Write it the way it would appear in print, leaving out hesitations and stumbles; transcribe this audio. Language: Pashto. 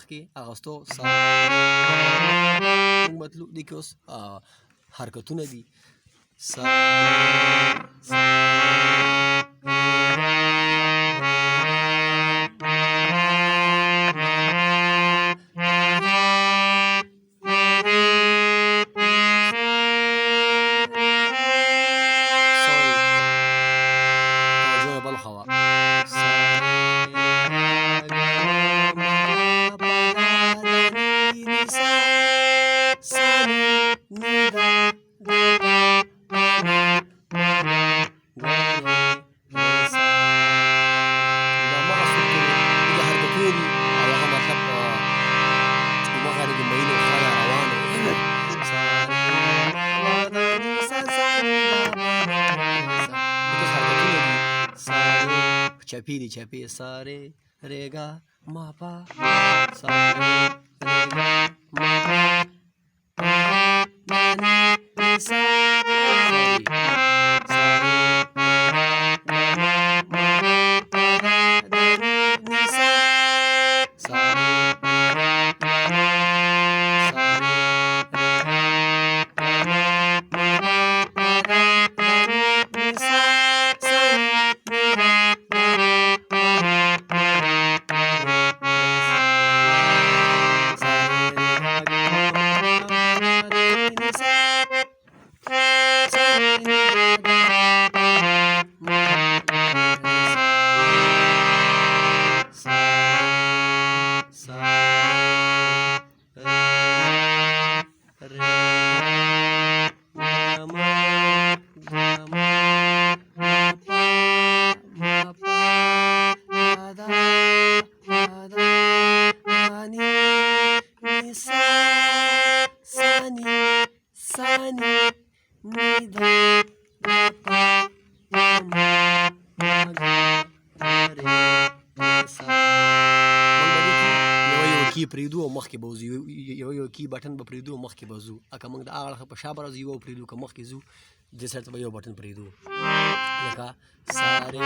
مخکې اغوستو سا موږ مطلوب دي کې اوس حرکتونه دي سا چپی دی چپی سارے رے گا ما پا سارے رے گا ما پا نی سا کی پریدو او مخکې به وځو یو کی بټن به پریدو او مخکې به ځو که موږ د هغه اړخه په شا به راځو یو پریدو که مخکې ځو دې سایډ ته به یو بټن پریدو لکه سارے